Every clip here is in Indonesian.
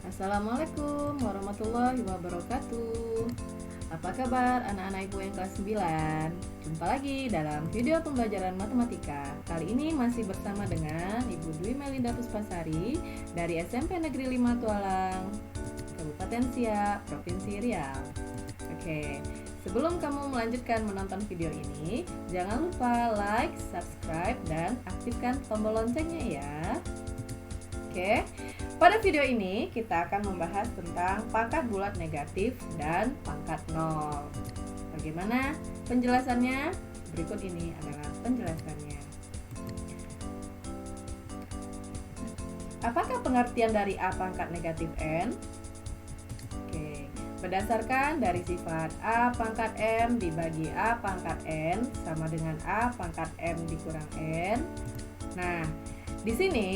Assalamualaikum warahmatullahi wabarakatuh. Apa kabar anak-anak ibu yang kelas 9? Jumpa lagi dalam video pembelajaran matematika. Kali ini masih bersama dengan Ibu Dwi Melinda Puspasari dari SMP Negeri 5 Tualang, Kabupaten Siak, Provinsi Riau. Oke, sebelum kamu melanjutkan menonton video ini, jangan lupa like, subscribe, dan aktifkan tombol loncengnya ya. Oke, pada video ini kita akan membahas tentang pangkat bulat negatif dan pangkat nol. Bagaimana penjelasannya? Berikut ini adalah penjelasannya. Apakah pengertian dari A pangkat negatif N? Oke, berdasarkan dari sifat A pangkat M dibagi A pangkat N sama dengan A pangkat M dikurang N. Nah, di sini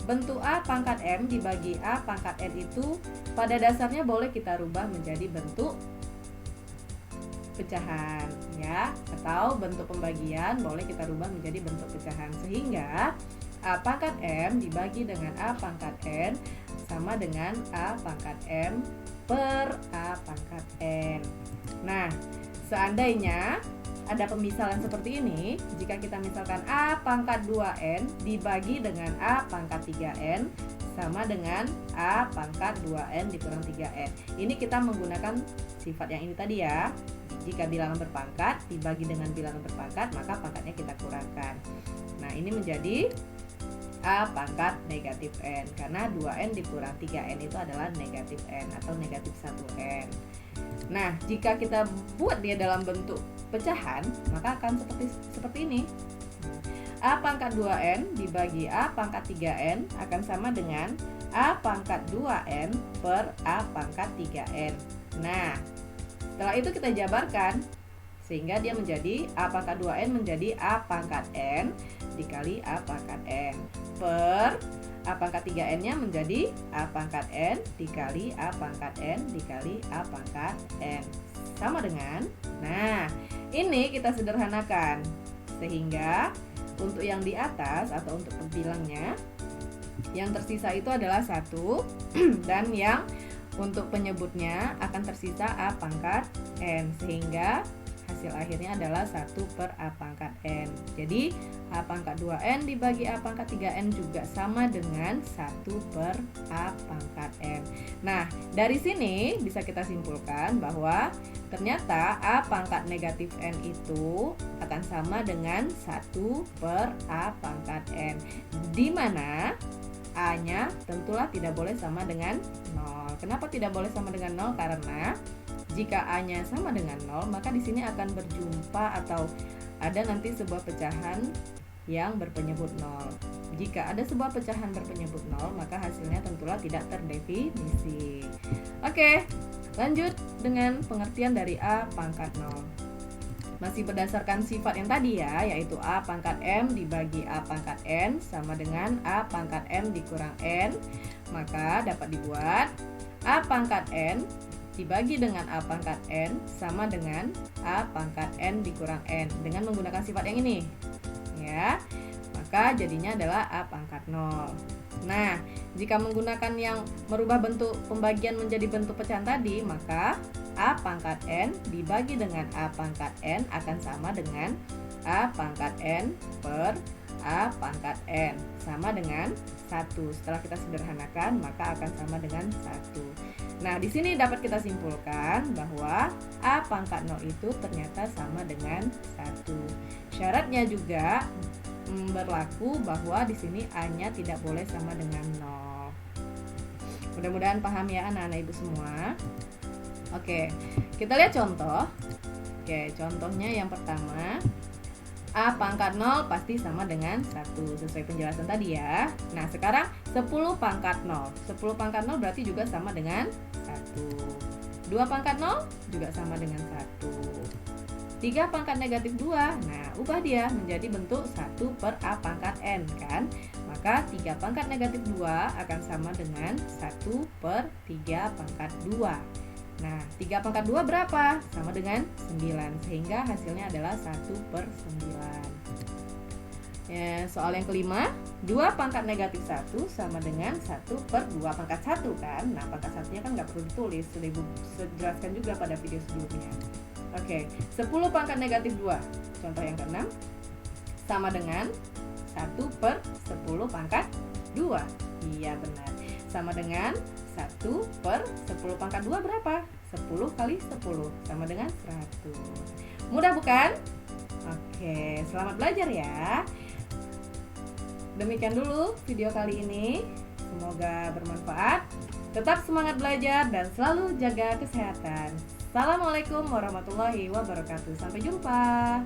bentuk A pangkat M dibagi A pangkat N itu pada dasarnya boleh kita rubah menjadi bentuk pecahan ya, atau bentuk pembagian boleh kita rubah menjadi bentuk pecahan, sehingga A pangkat M dibagi dengan A pangkat N sama dengan A pangkat M per A pangkat N. Nah, seandainya ada pemisalan seperti ini, jika kita misalkan A pangkat 2N dibagi dengan A pangkat 3N sama dengan A pangkat 2N dikurang 3N. Ini kita menggunakan sifat yang ini tadi ya. Jika bilangan berpangkat dibagi dengan bilangan berpangkat, maka pangkatnya kita kurangkan. Nah, ini menjadi A pangkat negatif N, karena 2N dikurang 3N itu adalah negatif N atau negatif 1N. Nah, jika kita buat dia dalam bentuk pecahan, maka akan seperti ini. A pangkat 2N dibagi A pangkat 3N akan sama dengan A pangkat 2N per A pangkat 3N. Nah, setelah itu kita jabarkan sehingga dia menjadi A pangkat 2N menjadi A pangkat N dikali A pangkat N per A pangkat 3N-nya menjadi A pangkat N dikali A pangkat N dikali A pangkat N sama dengan, nah ini kita sederhanakan sehingga untuk yang di atas atau untuk pembilangnya yang tersisa itu adalah 1 dan yang untuk penyebutnya akan tersisa A pangkat N, sehingga hasil akhirnya adalah 1 per A pangkat N. Jadi A pangkat 2N dibagi A pangkat 3N juga sama dengan 1 per A pangkat N. Nah, dari sini bisa kita simpulkan bahwa ternyata A pangkat negatif N itu akan sama dengan 1 per A pangkat N, di mana A-nya tentulah tidak boleh sama dengan 0. Kenapa tidak boleh sama dengan 0? Karena jika A-nya sama dengan 0, maka di sini akan berjumpa atau ada nanti sebuah pecahan yang berpenyebut 0. Jika ada sebuah pecahan berpenyebut 0, maka hasilnya tentulah tidak terdefinisi. Oke, lanjut dengan pengertian dari A pangkat 0. Masih berdasarkan sifat yang tadi ya, yaitu A pangkat M dibagi A pangkat N sama dengan A pangkat M dikurang N. Maka dapat dibuat A pangkat N dibagi dengan A pangkat N sama dengan A pangkat N dikurang N dengan menggunakan sifat yang ini ya, maka jadinya adalah A pangkat 0. Nah, jika menggunakan yang merubah bentuk pembagian menjadi bentuk pecahan tadi, maka A pangkat N dibagi dengan A pangkat N akan sama dengan A pangkat N per A pangkat N sama dengan 1. Setelah kita sederhanakan, maka akan sama dengan 1. Nah, di sini dapat kita simpulkan bahwa A pangkat 0 itu ternyata sama dengan 1. Syaratnya juga berlaku bahwa di sini A-nya tidak boleh sama dengan 0. Mudah-mudahan paham ya anak-anak ibu semua. Oke, kita lihat contoh. Oke, contohnya yang pertama, A pangkat 0 pasti sama dengan 1 sesuai penjelasan tadi ya. Nah, sekarang 10 pangkat 0. 10 pangkat 0 berarti juga sama dengan 1. 2 pangkat 0 juga sama dengan 1. 3 pangkat negatif 2. Nah, ubah dia menjadi bentuk 1 per A pangkat N kan. Maka 3 pangkat negatif 2 akan sama dengan 1 per 3 pangkat 2. Nah, 3 pangkat 2 berapa? Sama dengan 9, sehingga hasilnya adalah 1 per 9. Ya, soal yang kelima, 2 pangkat negatif 1 sama dengan 1 per 2 pangkat 1 kan. Nah, pangkat 1-nya kan nggak perlu ditulis, sudah Ibu jelaskan juga pada video sebelumnya. Oke, 10 pangkat negatif 2, contoh yang keenam, sama dengan 1 per 10 pangkat 2. Iya benar, sama dengan 1 per 10 pangkat 2 berapa? 10 kali 10, sama dengan 100. Mudah bukan? Oke, selamat belajar ya. Demikian dulu video kali ini, semoga bermanfaat. Tetap semangat belajar dan selalu jaga kesehatan. Assalamualaikum warahmatullahi wabarakatuh. Sampai jumpa.